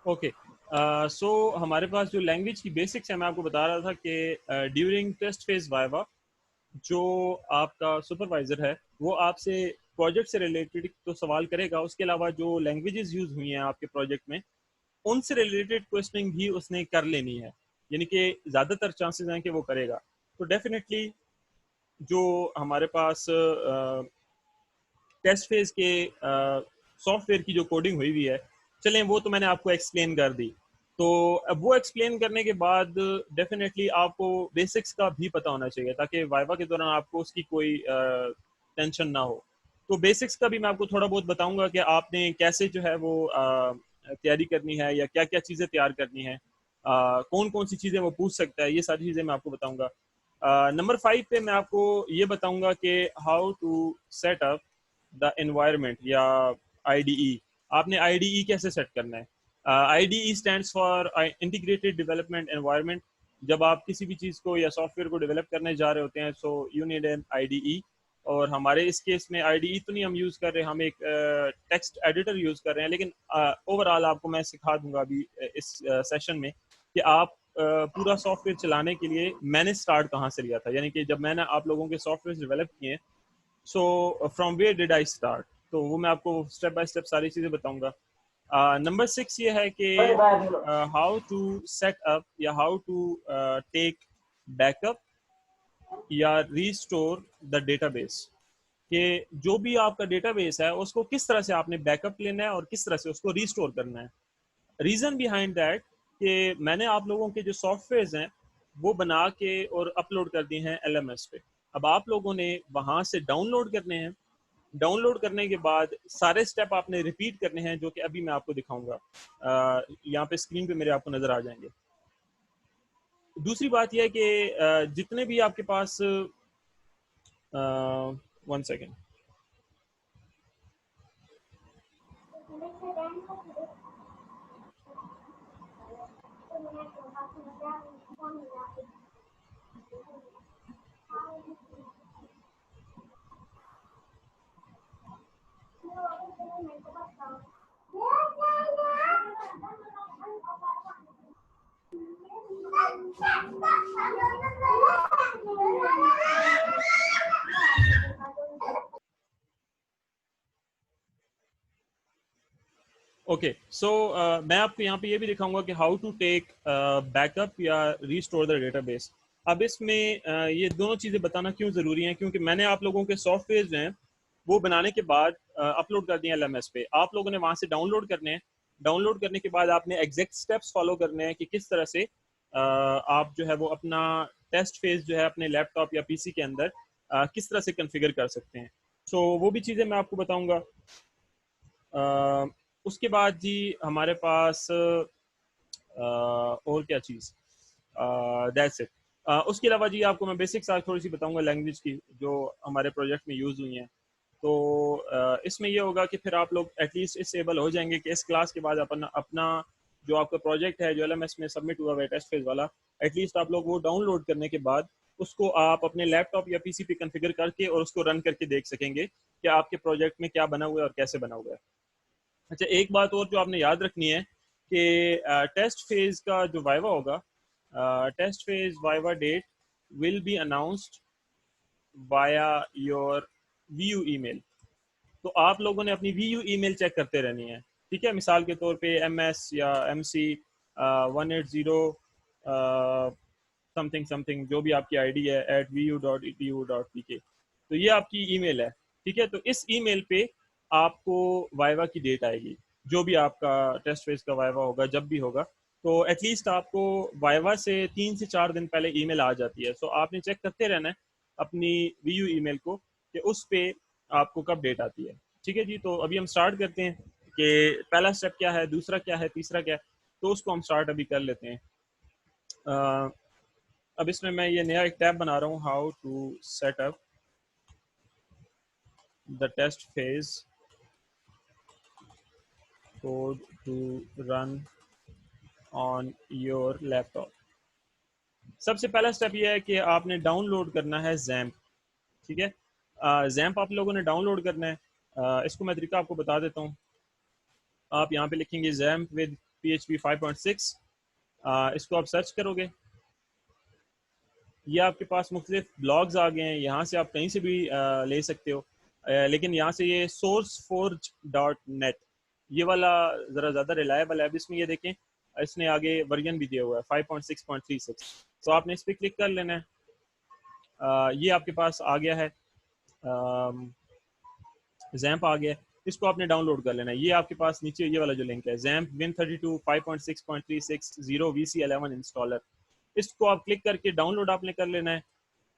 Okay, सो हमारे पास जो language की बेसिक्स है, मैं आपको बता रहा था कि ड्यूरिंग टेस्ट फेज वाइवा जो आपका सुपरवाइजर है वो आपसे प्रोजेक्ट से रिलेटेड तो सवाल करेगा, उसके अलावा जो लैंग्वेजेस यूज हुई हैं आपके प्रोजेक्ट में उनसे रिलेटेड क्वेश्चनिंग भी उसने कर लेनी है, यानी कि ज़्यादातर चांसेस हैं कि वो करेगा। तो डेफिनेटली जो हमारे पास टेस्ट फेज के सॉफ्टवेयर की जो कोडिंग हुई हुई है, चलें वो तो मैंने आपको एक्सप्लेन कर दी। तो अब वो एक्सप्लेन करने के बाद डेफिनेटली आपको बेसिक्स का भी पता होना चाहिए ताकि वाइवा के दौरान आपको उसकी कोई टेंशन ना हो। तो बेसिक्स का भी मैं आपको थोड़ा बहुत बताऊंगा कि आपने कैसे जो है वो तैयारी करनी है या क्या क्या चीज़ें तैयार करनी है, कौन कौन सी चीज़ें वो पूछ सकता है, ये सारी चीज़ें मैं आपको बताऊंगा। नंबर 5 पे मैं आपको ये बताऊंगा कि how to set up the environment या आईडीई। आपने आईडीई कैसे सेट करना है। IDE stands for integrated development environment. जब आप किसी भी चीज़ को या सॉफ्टवेयर को डेवलप करने जा रहे होते हैं so you need an IDE. और हमारे इस केस में आईडीई तो नहीं हम यूज़ कर रहे, हम एक टेक्स्ट एडिटर यूज़ कर रहे हैं, लेकिन ओवरऑल आपको मैं सिखा दूंगा अभी इस सेशन में कि आप पूरा सॉफ्टवेयर चलाने के लिए मैंने स्टार्ट कहाँ से लिया था, यानी कि जब मैंने आप लोगों के सॉफ्टवेयर डेवलप किए so from where did I start, तो वो मैं आपको स्टेप बाय स्टेप सारी चीज़ें बताऊंगा। नंबर 6 ये है कि हाउ टू सेट अप या हाउ टू टेक बैकअप या रीस्टोर द डेटाबेस, कि जो भी आपका डेटाबेस है उसको किस तरह से आपने बैकअप लेना है और किस तरह से उसको रीस्टोर करना है। रीज़न बिहाइंड दैट कि मैंने आप लोगों के जो सॉफ्टवेयर्स हैं वो बना के और अपलोड कर दिए हैं एलएमएस पे। अब आप लोगों ने वहाँ से डाउनलोड करने हैं, डाउनलोड करने के बाद सारे स्टेप आपने रिपीट करने हैं जो कि अभी मैं आपको दिखाऊंगा, यहाँ पे स्क्रीन पे मेरे आपको नज़र आ जाएंगे। दूसरी बात यह है कि जितने भी आपके पास 1 सेकेंड। ओके, सो मैं आपको यहाँ पे ये भी दिखाऊंगा कि हाउ टू टेक बैकअप या रीस्टोर द डेटाबेस। अब इसमें ये दोनों चीज़ें बताना क्यों ज़रूरी है, क्योंकि मैंने आप लोगों के सॉफ्टवेयर जो हैं वो बनाने के बाद अपलोड कर दिए एलएमएस पे, आप लोगों ने वहाँ से डाउनलोड करने हैं। डाउनलोड करने के बाद आपने एग्जैक्ट स्टेप्स फॉलो करने हैं कि किस तरह से आप जो है वो अपना टेस्ट फेज जो है अपने लैपटॉप या पीसी के अंदर किस तरह से कन्फिगर कर सकते हैं। सो वो भी चीज़ें मैं आपको बताऊँगा। उसके बाद जी हमारे पास और क्या चीज़, दैट्स इट। उसके अलावा जी आपको मैं बेसिक्स आज थोड़ी सी बताऊंगा लैंग्वेज की जो हमारे प्रोजेक्ट में यूज़ हुई हैं। तो इसमें ये होगा कि फिर आप लोग एटलीस्ट इससे एबल हो जाएंगे कि इस क्लास के बाद अपना अपना जो आपका प्रोजेक्ट है जो एलएमएस में सबमिट हुआ है टेस्ट फेज वाला, एटलीस्ट आप लोग वो डाउनलोड करने के बाद उसको आप अपने लैपटॉप या पीसी पे कॉन्फ़िगर करके और उसको रन करके देख सकेंगे कि आपके प्रोजेक्ट में क्या बना हुआ है और कैसे बना हुआ है। अच्छा, एक बात और जो आपने याद रखनी है कि टेस्ट फेज का जो वाइवा होगा, test phase viva date will be announced via your VU email. तो आप लोगों ने अपनी वीयू ईमेल चेक करते रहनी है, ठीक है। मिसाल के तौर पे MS या MC 180 समथिंग समथिंग जो भी आपकी आईडी है @vu.edu.pk, तो ये आपकी ईमेल है, ठीक है। तो इस ईमेल पे आपको वाइवा की डेट आएगी, जो भी आपका टेस्ट फेज का वाइवा होगा जब भी होगा, तो एटलीस्ट आपको वाइवा से 3 से 4 दिन पहले ईमेल आ जाती है। सो आपने चेक करते रहना है अपनी वीयू ईमेल को कि उस पे आपको कब डेट आती है, ठीक है जी। तो अभी हम स्टार्ट करते हैं कि पहला स्टेप क्या है, दूसरा क्या है, तीसरा क्या है, तो उसको हम स्टार्ट अभी कर लेते हैं। अब इसमें मैं ये नया एक टैब बना रहा हूँ, how to set up the test phase code to run on your laptop. सबसे पहला स्टेप ये है कि आपने डाउनलोड करना है जैम्प, ठीक है। जैम्प आप लोगों ने डाउनलोड करना है। इसको मैं तरीका आपको बता देता हूँ। आप यहाँ पे लिखेंगे जैम्प विद PHP 5.6, इसको आप सर्च करोगे, ये आपके पास मुख्तलिफ ब्लॉग्स आ गए हैं, यहाँ से आप कहीं से भी ले सकते हो। लेकिन यहाँ से ये sourceforge.net ये वाला ज़रा ज़्यादा रिलायबल है। अब इसमें ये देखें, इसने आगे वर्जन भी दिया हुआ है 5.6.36, तो आपने इस पर क्लिक कर लेना है। ये आपके पास आ गया है, जैम्प आ गया है, इसको आपने डाउनलोड कर लेना है। ये आपके पास नीचे ये वाला जो लिंक है, जैम्प Win32 5.6.36 0 VC11 इंस्टॉलर, इसको आप क्लिक करके डाउनलोड आपने कर लेना है।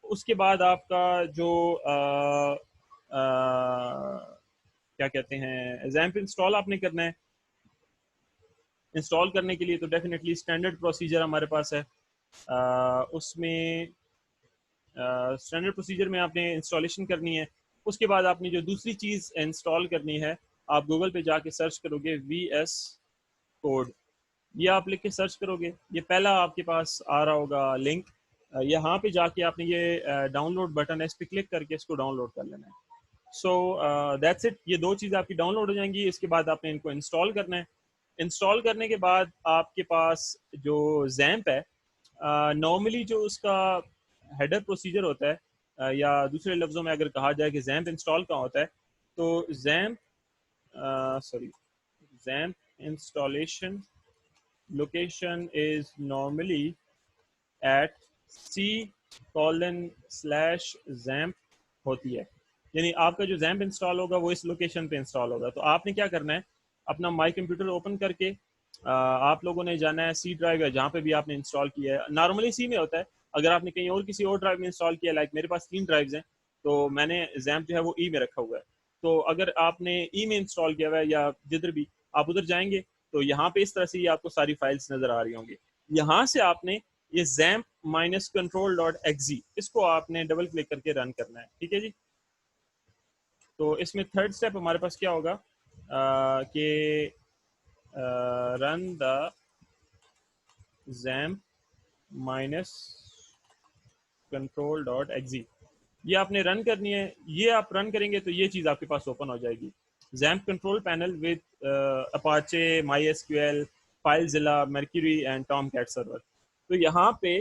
उसके बाद आपका जो क्या कहते हैं, जैम्प इंस्टॉल आपने करना है। इंस्टॉल करने के लिए तो डेफिनेटली स्टैंडर्ड प्रोसीजर हमारे पास है, उसमें स्टैंडर्ड प्रोसीजर में आपने इंस्टॉलेशन करनी है। उसके बाद आपने जो दूसरी चीज़ इंस्टॉल करनी है, आप गूगल पे जाके सर्च करोगे VS कोड, ये आप लिख के सर्च करोगे, ये पहला आपके पास आ रहा होगा लिंक, यहाँ पे जाके आपने ये डाउनलोड बटन है, इस पर क्लिक करके इसको डाउनलोड कर लेना है। सो दैट्स इट, ये दो चीज़ आपकी डाउनलोड हो जाएंगी। इसके बाद आपने इनको इंस्टॉल करना है। इंस्टॉल करने के बाद आपके पास जो जैम्प है, नॉर्मली जो उसका हेडर प्रोसीजर होता है, या दूसरे लफ्ज़ों में अगर कहा जाए कि जैम्प इंस्टॉल कहाँ होता है, तो XAMPP XAMPP installation location is normally at C:/ZAMP होती है। यानी आपका जो जैम्प इंस्टॉल होगा वो इस लोकेशन पे इंस्टॉल होगा। तो आपने क्या करना है, अपना माई कंप्यूटर ओपन करके आप लोगों ने जाना है C ड्राइव है, जहाँ पे भी आपने इंस्टॉल किया है, नॉर्मली C में होता है। अगर आपने कहीं और किसी और ड्राइव में इंस्टॉल किया, लाइक मेरे पास 3 ड्राइव्स हैं, तो मैंने जैम्प जो है वो E में रखा हुआ है। तो अगर आपने E में इंस्टॉल किया हुआ है या जिधर भी, आप उधर जाएंगे तो यहाँ पे इस तरह से ही आपको सारी फाइल्स नजर आ रही होंगी। यहाँ से आपने ये जैम्प -control.exe इसको आपने डबल क्लिक करके रन करना है, ठीक है जी। तो इसमें थर्ड स्टेप हमारे पास क्या होगा कि रन द जैम्प -control.exe, ये आपने रन करनी है। ये आप रन करेंगे तो ये चीज़ आपके पास ओपन हो जाएगी, XAMPP control panel with Apache, MySQL, FileZilla, Mercury and Tomcat server. तो यहाँ पे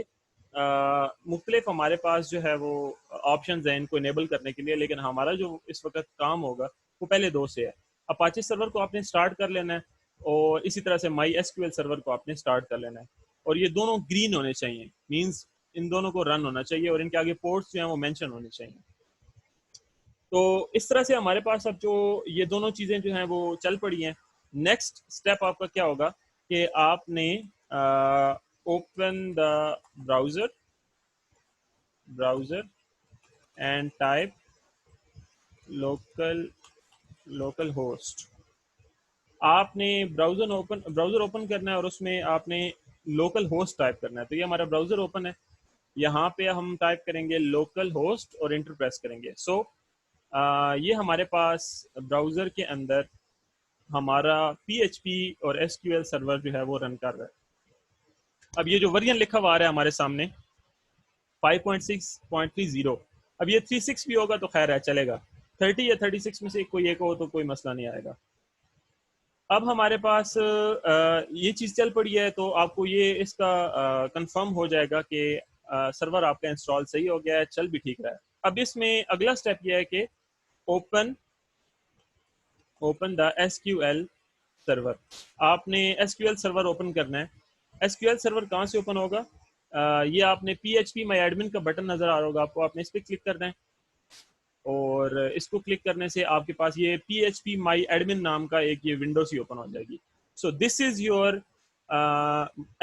मुख्तलिफ हमारे पास जो है वो ऑप्शंस हैं इनको इनेबल करने के लिए, लेकिन हमारा जो इस वक्त काम होगा वो पहले दो से है। अपाचे सर्वर को आपने स्टार्ट कर लेना है, और इसी तरह से MySQL सर्वर को आपने स्टार्ट कर लेना है, और ये दोनों ग्रीन होने चाहिए, मींस इन दोनों को रन होना चाहिए, और इनके आगे पोर्ट्स जो हैं वो मेंशन होने चाहिए। तो इस तरह से हमारे पास अब जो ये दोनों चीज़ें जो हैं वो चल पड़ी हैं। नेक्स्ट स्टेप आपका क्या होगा कि आपने open the browser browser and type local local host. आपने ब्राउज़र ओपन करना है और उसमें आपने लोकल होस्ट टाइप करना है। तो ये हमारा ब्राउज़र ओपन है, यहाँ पे हम टाइप करेंगे लोकल होस्ट और इंटर प्रेस करेंगे। सो ये हमारे पास ब्राउज़र के अंदर हमारा PHP और SQL सर्वर जो है वो रन कर रहा है। अब ये जो वर्जन लिखा हुआ आ रहा है हमारे सामने 5.6.30, अब ये 36 भी होगा तो खैर है, चलेगा। 30 या 36 में से कोई एक हो तो कोई मसला नहीं आएगा। अब हमारे पास ये चीज़ चल पड़ी है, तो आपको ये इसका कंफर्म हो जाएगा कि सर्वर आपका इंस्टॉल सही हो गया है, चल भी ठीक रहा है। अब इसमें अगला स्टेप ये है कि ओपन द SQL सर्वर। आपने SQL सर्वर ओपन करना है। SQL सर्वर कहाँ से ओपन होगा, ये आपने PHP माई एडमिन का बटन नजर आ रहा होगा आपको, आपने इस पर क्लिक करना है, और इसको क्लिक करने से आपके पास ये PHP माई एडमिन नाम का एक ये विंडो सी ओपन हो जाएगी। सो this is your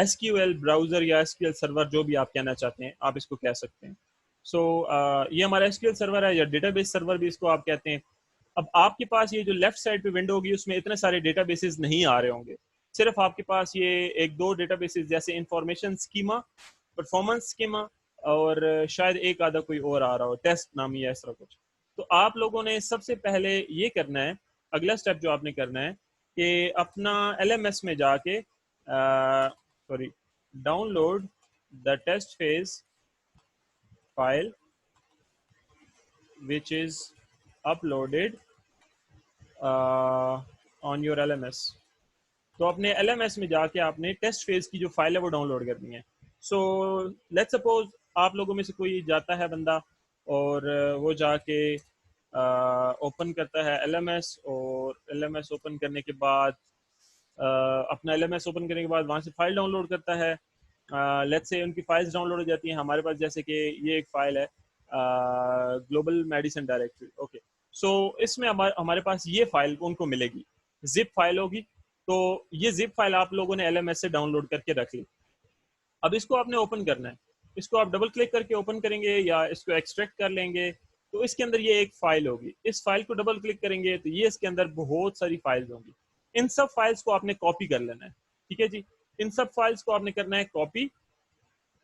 SQL browser या SQL सर्वर, जो भी आप कहना चाहते हैं आप इसको कह सकते हैं। सो ये हमारा SQL सर्वर है, या डेटाबेस सर्वर भी इसको आप कहते हैं। अब आपके पास ये जो लेफ्ट साइड पे विंडो होगी उसमें इतने सारे डेटाबेसेस नहीं आ रहे होंगे, सिर्फ आपके पास ये एक दो डेटाबेसेस जैसे इंफॉर्मेशन स्कीमा, परफॉर्मेंस स्कीमा, और शायद एक आधा कोई और आ रहा हो, टेस्ट नामी या इस तरह कुछ। तो आप लोगों ने सबसे पहले ये करना है, अगला स्टेप जो आपने करना है कि अपना LMS में जाके download the test phase file which is uploaded on your LMS। तो अपने LMS में जाके आपने टेस्ट फेज की जो फाइल है वो डाउनलोड करनी है। सो लेट्स सपोज आप लोगों में से कोई जाता है बंदा और वो जाके ओपन करता है LMS, और LMS ओपन करने के बाद अपना LMS ओपन करने के बाद वहाँ से फाइल डाउनलोड करता है। लेट्स से उनकी फाइल्स डाउनलोड हो जाती हैं हमारे पास, जैसे कि ये एक फाइल है ग्लोबल मेडिसिन डायरेक्टरी। ओके, सो इसमें हमारे पास ये फाइल उनको मिलेगी, जिप फाइल होगी। तो ये जिप फाइल आप लोगों ने LMS से डाउनलोड करके रख ली। अब इसको आपने ओपन करना है, इसको आप डबल क्लिक करके ओपन करेंगे या इसको एक्सट्रैक्ट कर लेंगे, तो इसके अंदर ये एक फाइल होगी। इस फाइल को डबल क्लिक करेंगे तो ये इसके अंदर बहुत सारी फाइल्स होंगी। इन सब फाइल्स को आपने कॉपी कर लेना है, ठीक है जी। इन सब फाइल्स को आपने करना है कॉपी।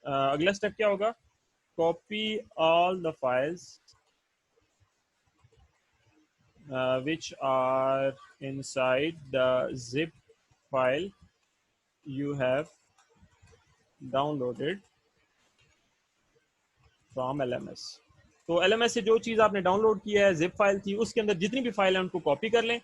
अगला स्टेप क्या होगा? Copy all the files which are inside the zip file you have downloaded from LMS। तो LMS से जो चीज़ आपने डाउनलोड किया है, जिप फाइल थी, उसके अंदर जितनी भी फाइल है उनको कॉपी कर लें।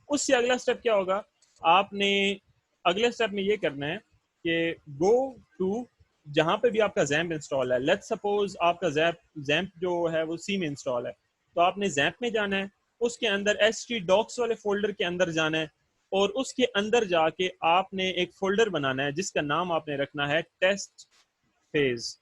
उससे अगला स्टेप क्या होगा? आपने अगले स्टेप में ये करना है कि गो टू जहाँ पे भी आपका जैम्प इंस्टॉल है। लेट्स सपोज आपका जैम्प जो है वो सी में इंस्टॉल है, तो आपने जैम्प में जाना है, उसके अंदर htdocs वाले फोल्डर के अंदर जाना है, और उसके अंदर जाके आपने एक फोल्डर बनाना है जिसका नाम आपने रखना है टेस्ट फेज।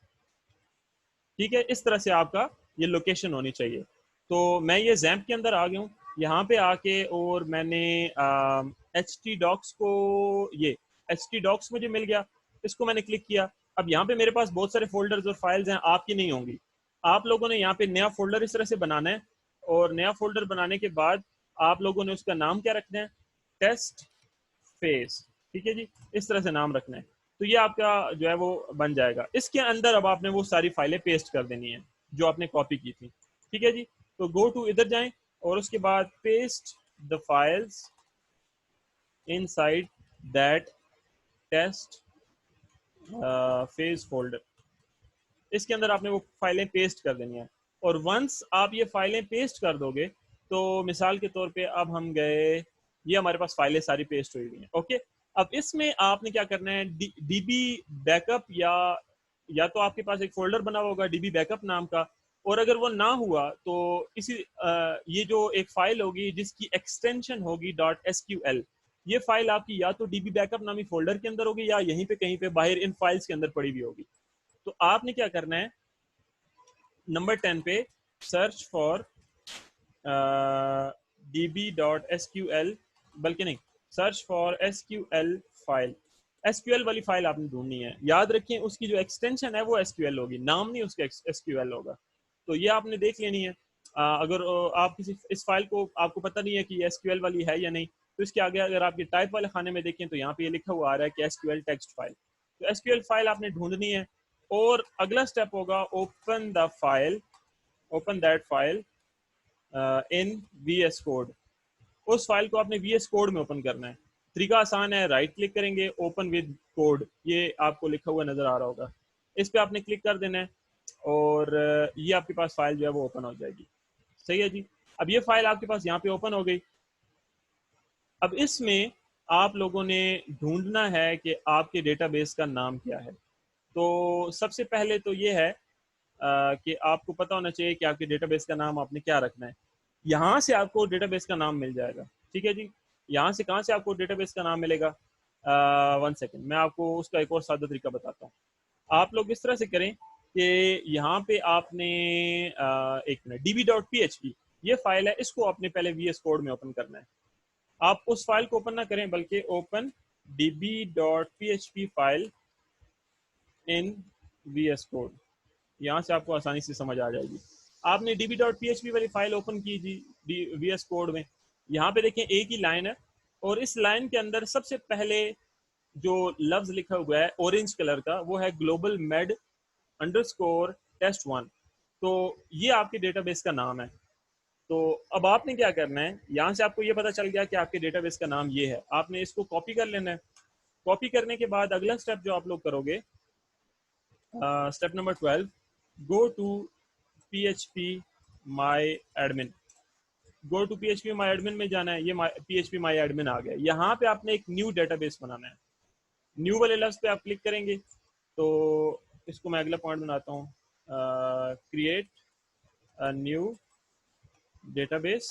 ठीक है, इस तरह से आपका ये लोकेशन होनी चाहिए। तो मैं ये जैम्प के अंदर आ गया हूँ, यहाँ पे आके और मैंने htdocs को, ये htdocs मुझे मिल गया, इसको मैंने क्लिक किया। अब यहाँ पे मेरे पास बहुत सारे फोल्डर्स और फाइल्स हैं, आपकी नहीं होंगी। आप लोगों ने यहाँ पे नया फोल्डर इस तरह से बनाना है, और नया फोल्डर बनाने के बाद आप लोगों ने उसका नाम क्या रखना है? Test phase. ठीक है जी, इस तरह से नाम रखना है। तो ये आपका जो है वो बन जाएगा। इसके अंदर अब आपने वो सारी फाइलें पेस्ट कर देनी है जो आपने कॉपी की थी। ठीक है जी, तो गो टू इधर जाएं और उसके बाद paste the files inside that test phase folder. इसके अंदर आपने वो फाइलें पेस्ट कर देनी है। और वंस आप ये फाइलें पेस्ट कर दोगे, तो मिसाल के तौर पे अब हम गए, ये हमारे पास फाइलें सारी पेस्ट हुई हुई हैं। ओके, अब इसमें आपने क्या करना है? डीबी बैकअप, या तो आपके पास एक फोल्डर बना होगा डीबी बैकअप नाम का, और अगर वो ना हुआ तो इसी ये जो एक फाइल होगी जिसकी एक्सटेंशन होगी .sql, ये फाइल आपकी या तो डीबी बैकअप नामी फोल्डर के अंदर होगी या यहीं पे कहीं पे बाहर इन फाइल्स के अंदर पड़ी हुई होगी। तो आपने क्या करना है? नंबर 10 पे सर्च फॉर db.sql, बल्कि नहीं, search for SQL file. SQL वाली फाइल आपने ढूंढनी है। याद रखें उसकी जो एक्सटेंशन है वो SQL होगी, नाम नहीं उसका SQL होगा। तो ये आपने देख लेनी है। अगर आप किसी इस फाइल को आपको पता नहीं है कि SQL वाली है या नहीं, तो इसके आगे अगर आप ये टाइप वाले खाने में देखें तो यहाँ पे ये लिखा हुआ आ रहा है कि SQL टेक्स्ट फाइल। तो SQL फाइल आपने ढूंढनी है, और अगला स्टेप होगा open the file, open that file in VS code. उस फाइल को आपने VS कोड में ओपन करना है। तरीका आसान है, राइट क्लिक करेंगे, ओपन विद कोड, ये आपको लिखा हुआ नजर आ रहा होगा, इस पे आपने क्लिक कर देना है, और ये आपके पास फाइल जो है वो ओपन हो जाएगी। सही है जी। अब ये फाइल आपके पास यहाँ पे ओपन हो गई। अब इसमें आप लोगों ने ढूंढना है कि आपके डेटाबेस का नाम क्या है। तो सबसे पहले तो ये है कि आपको पता होना चाहिए कि आपके डेटाबेस का नाम आपने क्या रखना है। यहाँ से आपको डेटाबेस का नाम मिल जाएगा। ठीक है जी, यहाँ से कहाँ से आपको डेटाबेस का नाम मिलेगा? 1 सेकेंड, मैं आपको उसका एक और सादा तरीका बताता हूँ। आप लोग इस तरह से करें कि यहाँ पे आपने एक मिनट, db.php ये फाइल है, इसको आपने पहले VS कोड में ओपन करना है। आप उस फाइल को ओपन ना करें, बल्कि open db.php file in VS code, यहाँ से आपको आसानी से समझ आ जाएगी। आपने db.php वाली फाइल ओपन की जी VS कोड में, यहाँ पे देखें एक ही लाइन है, और इस लाइन के अंदर सबसे पहले जो लफ्ज लिखा हुआ है ऑरेंज कलर का वो है ग्लोबल मेड अंडरस्कोर टेस्ट 1। तो ये आपके डेटाबेस का नाम है। तो अब आपने क्या करना है? यहाँ से आपको ये पता चल गया कि आपके डेटाबेस का नाम ये है, आपने इसको कॉपी कर लेना है। कॉपी करने के बाद अगला स्टेप जो आप लोग करोगे, step number 12, go to PHP my admin. Go to PHP my admin में जाना है, ये PHP माई एडमिन आ गया। यहाँ पे आपने एक न्यू डेटाबेस बनाना है। न्यू वाले लफ्ज पे आप क्लिक करेंगे तो इसको मैं अगला पॉइंट बनाता हूँ, क्रिएट न्यू डेटाबेस।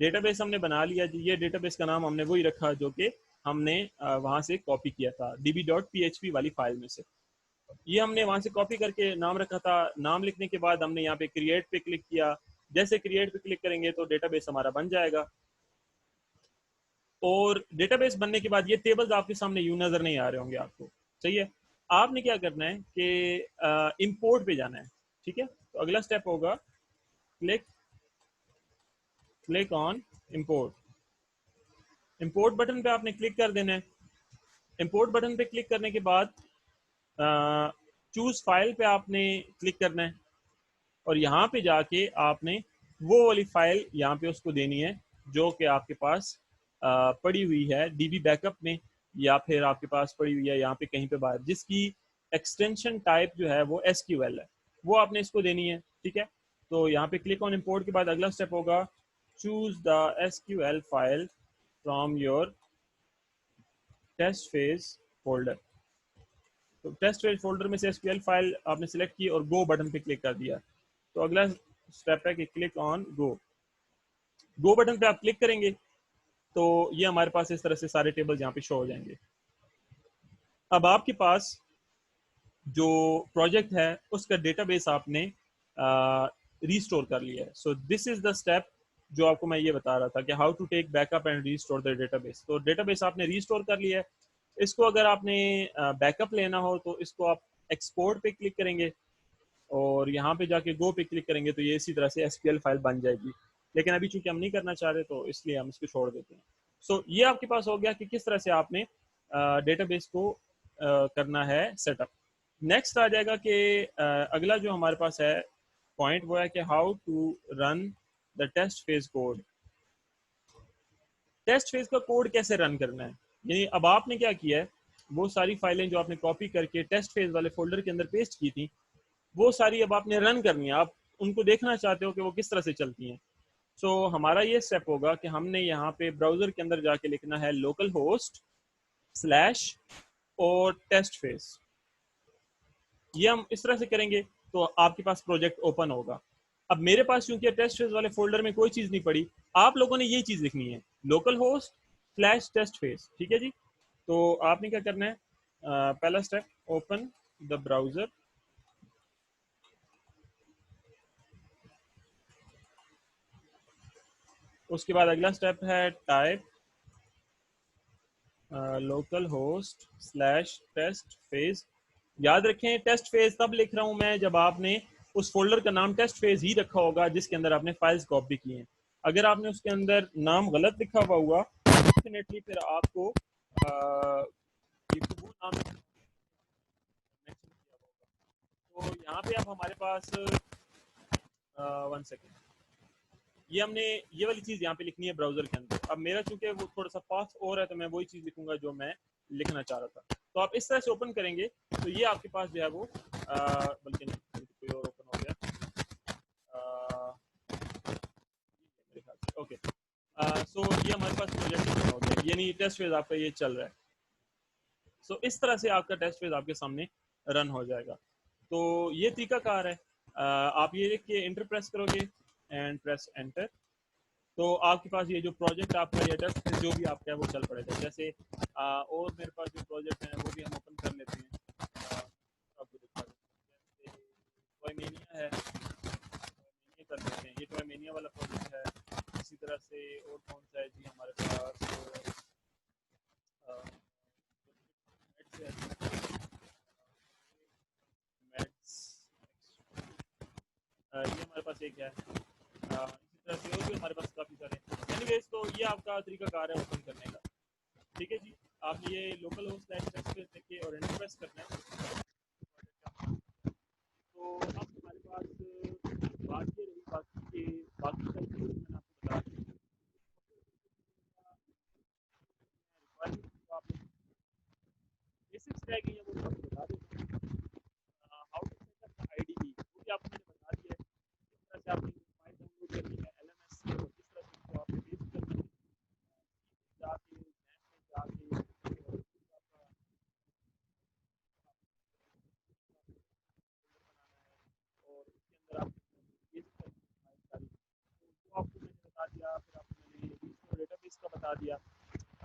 डेटाबेस हमने बना लिया जी। ये डेटाबेस का नाम हमने वही रखा जो कि हमने वहां से कॉपी किया था db.php वाली फाइल में से। ये हमने वहां से कॉपी करके नाम रखा था। नाम लिखने के बाद हमने यहाँ पे क्रिएट पे क्लिक किया। जैसे क्रिएट पे क्लिक करेंगे तो डेटाबेस हमारा बन जाएगा। और डेटाबेस बनने के बाद ये टेबल्स आपके सामने यूं नजर नहीं आ रहे होंगे आपको, सही है। आपने क्या करना है कि इंपोर्ट पे जाना है, ठीक है। तो अगला स्टेप होगा click click on import. Import button पे आपने क्लिक कर देना है। इंपोर्ट बटन पे क्लिक करने के बाद चूज फाइल पे आपने क्लिक करना है और यहाँ पे जाके आपने वो वाली फाइल यहाँ पे उसको देनी है जो कि आपके पास पड़ी हुई है डीबी बैकअप में, या फिर आपके पास पड़ी हुई है यहाँ पे कहीं पे बाहर, जिसकी एक्सटेंशन टाइप जो है वो SQL है, वो आपने इसको देनी है, ठीक है। तो यहाँ पे क्लिक ऑन इंपोर्ट के बाद अगला स्टेप होगा choose the SQL file from your test phase folder. तो टेस्ट फेज फोल्डर में से SQL फाइल आपने सिलेक्ट की और गो बटन पे क्लिक कर दिया। तो अगला स्टेप है कि click on go. Go button पे आप क्लिक करेंगे तो ये हमारे पास इस तरह से सारे टेबल्स यहाँ पे शो हो जाएंगे। अब आपके पास जो प्रोजेक्ट है उसका डेटाबेस आपने रीस्टोर कर लिया है। So this is the step जो आपको मैं ये बता रहा था कि how to take backup and restore the database. तो डेटाबेस आपने रीस्टोर कर लिया है। इसको अगर आपने बैकअप लेना हो तो इसको आप एक्सपोर्ट पे क्लिक करेंगे और यहाँ पे जाके गो पे क्लिक करेंगे तो ये इसी तरह से SQL फाइल बन जाएगी। लेकिन अभी चूंकि हम नहीं करना चाह रहे तो इसलिए हम इसको छोड़ देते हैं। सो ये आपके पास हो गया कि किस तरह से आपने डेटाबेस को करना है सेटअप। नेक्स्ट आ जाएगा कि अगला जो हमारे पास है पॉइंट वो है कि how to run the test phase code. Test phase का कोड कैसे रन करना है, यानी अब आपने क्या किया है, वो सारी फाइलें जो आपने कॉपी करके टेस्ट फेज वाले फोल्डर के अंदर पेस्ट की थी वो सारी अब आपने रन करनी है। आप उनको देखना चाहते हो कि वो किस तरह से चलती हैं। सो हमारा ये स्टेप होगा कि हमने यहाँ पे ब्राउजर के अंदर जाके लिखना है लोकल होस्ट स्लैश और टेस्ट फेज। ये हम इस तरह से करेंगे तो आपके पास प्रोजेक्ट ओपन होगा। अब मेरे पास चूंकि टेस्ट फेज वाले फोल्डर में कोई चीज नहीं पड़ी, आप लोगों ने ये चीज लिखनी है local host slash test phase, ठीक है जी। तो आपने क्या करना है, पहला स्टेप ओपन द ब्राउजर। उसके बाद अगला स्टेप है type local host slash test phase. याद रखें टेस्ट फेज तब लिख रहा हूं मैं जब आपने उस फोल्डर का नाम टेस्ट फेज ही रखा होगा जिसके अंदर आपने फाइल्स कॉपी की हैं। अगर आपने उसके अंदर नाम गलत लिखा हुआ हुआ डेफिनेटली फिर आपको वो नाम mention किया होगा। तो यहाँ पे अब हमारे पास 1 सेकेंड, ये हमने ये वाली चीज यहाँ पे लिखनी है ब्राउजर के अंदर। अब मेरा चूंकि वो थोड़ा सा फास्ट और है तो मैं वही चीज लिखूंगा जो मैं लिखना चाह रहा था। तो आप इस तरह से ओपन करेंगे तो ये आपके पास जो है वो बल्कि नहीं कोई और ओपन हो गया, मेरे ख्याल से ओके। सो ये हमारे पास प्रोजेक्ट हो गया, यानी टेस्ट फेज आपका ये चल रहा है। सो इस तरह से आपका टेस्ट फेज आपके सामने रन हो जाएगा। तो ये तरीका कार है। आप ये लिख के इंटर प्रेस करोगे एंड प्रेस एंटर, तो आपके पास ये जो प्रोजेक्ट आपका या टेस्ट फेज जो भी आपका है वो चल पड़ेगा। जैसे और मेरे पास जो प्रोजेक्ट है वो भी हम ओपन कर लेते हैं, आपको दिखा देते हैं। जैसे टॉयमेनिया है, टॉयमेनिया कर लेते हैं, ये टॉयमेनिया वाला प्रोजेक्ट है। इसी तरह से और कौन सा है जी हमारे पास, मैथ्स, ये हमारे पास एक है। इसी तरह से और भी हमारे पास काफ़ी सारे। एनीवेज तो ये आपका तरीका कार है ओपन करने का, ठीक है जी। आपने ये लोकल होस्ट एक्सेस पे देख के और एंटर प्रेस करना है। तो अब हमारे पास बात ये रही बाकी के बाकी का जो मैंने आपको बता दिया रिक्वायरमेंट, आप बेसिक्स रह गई है वो आपको बता देता हूँ। How to set up IDE वो भी आपको मैंने बता दिया है। किस तरह से आपने फाइल डाउनलोड करनी है, LMS बता दिया।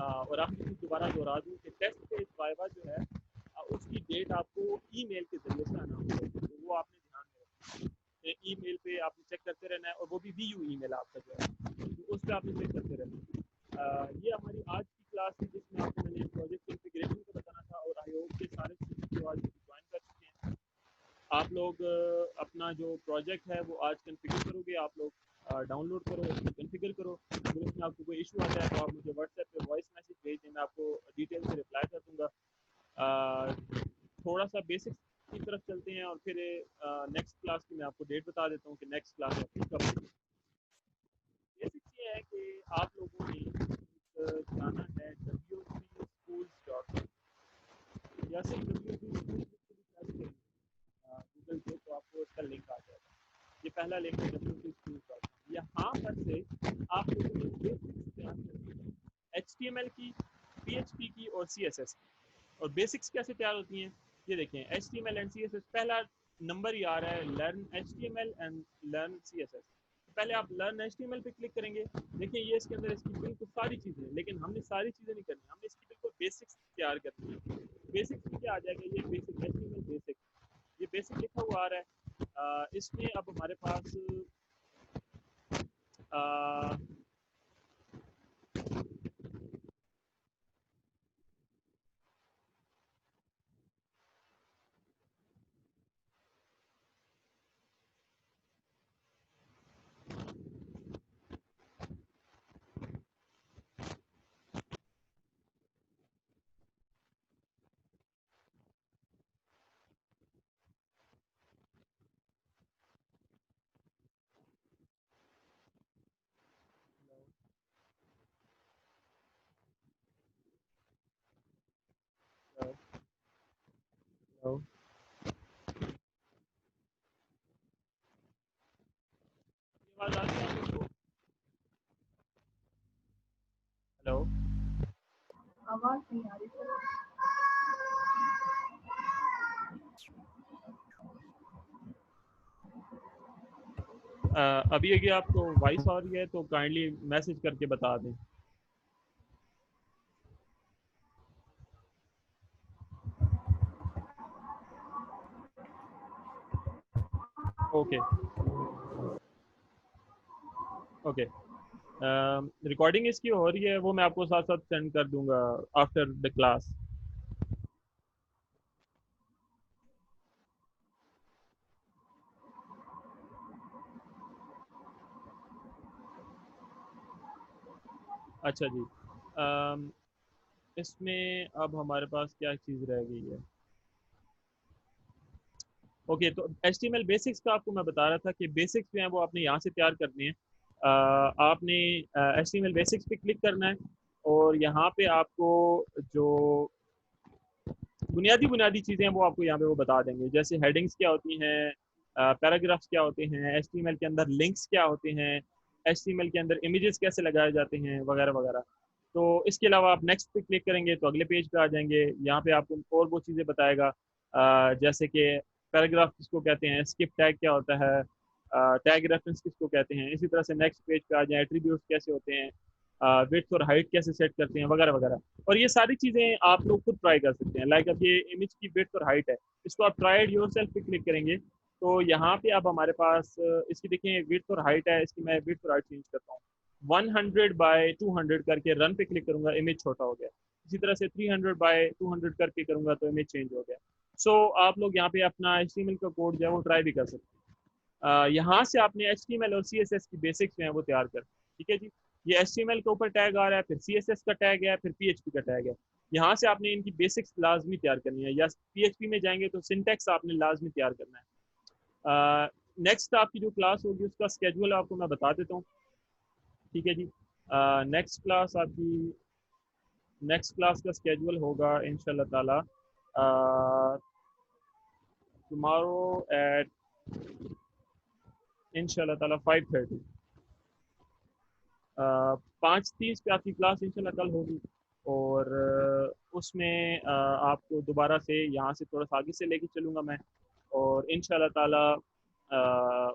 और आपको कुछ दोबारा दोहरा दूँ कि टेस्ट पेज वाइवा जो है उसकी डेट आपको ईमेल के ज़रिए से आना होगी, तो वो आपने ध्यान में रखना है। ईमेल पे आपने चेक करते रहना है, और वो भी वीयू ईमेल आपका जो है, तो उस पर आपने चेक करते रहना है। ये हमारी आज की क्लास थी जिसमें आपको मैंने प्रोजेक्ट कॉन्फ़िगरेशन को बताना था, और आई होप के सारे स्टूडेंट जो आज ज्वाइन कर चुके हैं। आप लोग अपना जो प्रोजेक्ट है वो आज कॉन्फ़िगर करोगे, आप लोग डाउनलोड करो, उसको कॉन्फ़िगर करो। अगर उसमें आपको कोई इशू आता है तो आप मुझे व्हाट्सएप पे वॉइस मैसेज भेज दें, मैं आपको डिटेल से रिप्लाई कर दूँगा। थोड़ा सा बेसिक्स की तरफ चलते हैं, और फिर नेक्स्ट क्लास की मैं आपको डेट बता देता हूँ कि नेक्स्ट क्लास आपकी कब होगी। बेसिक्स ये है कि आप लोगों ने जाना है w3schools.com, या सिर्फ w3schools गूगल पे, तो आपको इसका लिंक आ जाएगा। ये पहला लिंक है w3schools.com। यहाँ पर से आप लोगों ने बेसिक्स तैयार करनी है HTML की, PHP की और CSS की। और बेसिक्स कैसे तैयार होती हैं ये देखें, HTML एंड CSS, पहला नंबर ही आ रहा है learn HTML and learn CSS। पहले आप लर्न HTML पे क्लिक करेंगे, देखिए ये इसके अंदर इसकी बिल्कुल सारी चीज़ें हैं, लेकिन हमने सारी चीज़ें नहीं करनी, हमने इसकी बिल्कुल बेसिक्स तैयार करनी है। बेसिक्स में क्या आ जाएगा, ये बेसिक HTML बेसिक, ये बेसिक लिखा हुआ आ रहा है। इसमें अब हमारे पास आ, आवाज आ रही है आपको? हेलो, आवाज नहीं आ रही सर। अभी अगर आपको वॉइस आ रही है तो काइंडली मैसेज करके बता दें। ओके ओके, रिकॉर्डिंग इसकी हो रही है, वो मैं आपको साथ साथ सेंड कर दूंगा आफ्टर द क्लास। अच्छा जी, इसमें अब हमारे पास क्या चीज़ रह गई है। ओके, तो HTML बेसिक्स का आपको मैं बता रहा था कि बेसिक्स जो हैं वो आपने यहाँ से तैयार करने हैं। आपने HTML बेसिक्स पे क्लिक करना है, और यहाँ पे आपको जो बुनियादी बुनियादी चीज़ें हैं वो आपको यहाँ पे वो बता देंगे, जैसे हेडिंग्स क्या होती हैं, पैराग्राफ्स क्या होते हैं, HTML के अंदर लिंक्स क्या होते हैं, HTML के अंदर इमेजेस कैसे लगाए जाते हैं, वगैरह वगैरह। तो इसके अलावा आप नेक्स्ट पे क्लिक करेंगे तो अगले पेज पे आ जाएंगे, यहाँ पे आपको और वो चीज़ें बताएगा, जैसे कि पैराग्राफ किसको कहते हैं, स्किप टैग क्या होता है, टैग रेफरेंस किसको कहते हैं। इसी तरह से नेक्स्ट पेज पे आ जाए, एट्रीब्यूट्स कैसे होते हैं, विड्थ और हाइट कैसे सेट करते हैं, वगैरह वगैरह। और ये सारी चीज़ें आप लोग खुद ट्राई कर सकते हैं। लाइक अब ये इमेज की विड्थ और हाइट है, इसको आप ट्राइड योर सेल्फ पे क्लिक करेंगे, तो यहाँ पे अब हमारे पास इसकी देखें विड्थ और हाइट है, इसकी मैं विड्थ और हाइट चेंज करता हूँ। 100 by 200 करके रन पे क्लिक करूंगा, इमेज छोटा हो गया। इसी तरह से 300 by 200 करके करूंगा तो इमेज चेंज हो गया। सो आप लोग यहाँ पे अपना HTML का कोड जो है वो ट्राई भी कर सकते हैं। यहाँ से आपने HTML और CSS की बेसिक्स जो है वो तैयार कर, ठीक है जी। ये HTML के ऊपर टैग आ रहा है, फिर CSS का टैग है, फिर PHP का टैग है। यहाँ से आपने इनकी बेसिक्स लाजमी तैयार करनी है, या PHP में जाएंगे तो सिंटेक्स आपने लाजमी तैयार करना है। नेक्स्ट आपकी जो क्लास होगी उसका स्केड्यूल आपको मैं बता देता हूँ, ठीक है जी। नेक्स्ट क्लास का स्केड्यूल होगा इंशाल्लाह ताला टुमारो एट इंशाल्लाह ताला 5:30, 5:30 पे आपकी क्लास इंशाल्लाह कल होगी। और उसमें आपको दोबारा से यहाँ से थोड़ा सा आगे से लेके चलूँगा मैं, और इंशाल्लाह ताला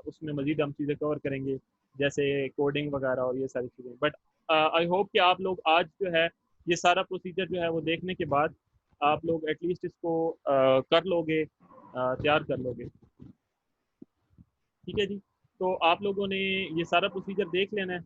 उसमें मज़ीद हम चीज़ें कवर करेंगे, जैसे कोडिंग वगैरह और ये सारी चीज़ें। बट आई होप कि आप लोग आज जो है ये सारा प्रोसीजर जो है वो देखने के बाद आप लोग एटलीस्ट इसको कर लोगे, तैयार कर लोगे। ठीक है जी। तो आप लोगों ने ये सारा प्रोसीजर देख लेना है।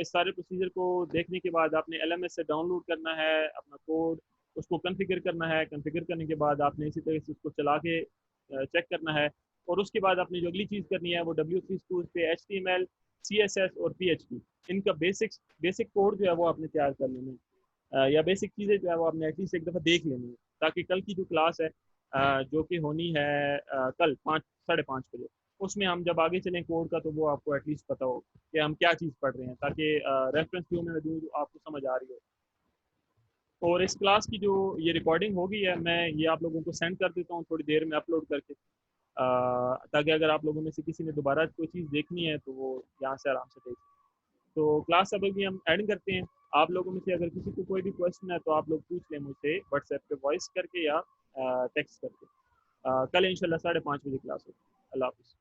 इस सारे प्रोसीजर को देखने के बाद आपने LMS से डाउनलोड करना है अपना कोड, उसको कॉन्फ़िगर करना है। कॉन्फ़िगर करने के बाद आपने इसी तरह से उसको चला के चेक करना है। और उसके बाद आपने जो अगली चीज़ करनी है वो W3 Schools पे HTML, CSS और PHP इनका बेसिक कोड जो है वो आपने तैयार कर लेना है। या बेसिक चीज़ें जो है वो आपने एटलीस्ट एक दफ़ा देख लेनी है, ताकि कल की जो क्लास है जो कि होनी है कल 5 साढ़े 5 बजे, उसमें हम जब आगे चलें कोड का तो वो आपको एटलीस्ट पता हो कि हम क्या चीज़ पढ़ रहे हैं, ताकि रेफरेंस व्यू में दूँ जो आपको समझ आ रही हो। और इस क्लास की जो ये रिकॉर्डिंग होगी है, मैं ये आप लोगों को सेंड कर देता हूँ थोड़ी देर में अपलोड करके, ताकि अगर आप लोगों में से किसी ने दोबारा कोई चीज़ देखनी है तो वो यहाँ से आराम से देख सकें। तो क्लास अब भी हम एंड करते हैं। आप लोगों में से अगर किसी को कोई भी क्वेश्चन है तो आप लोग पूछ लें मुझसे व्हाट्सएप पे वॉइस करके या टेक्स्ट करके। कल इंशाल्लाह 5:30 बजे क्लास होगी। अल्लाह हाफिज़।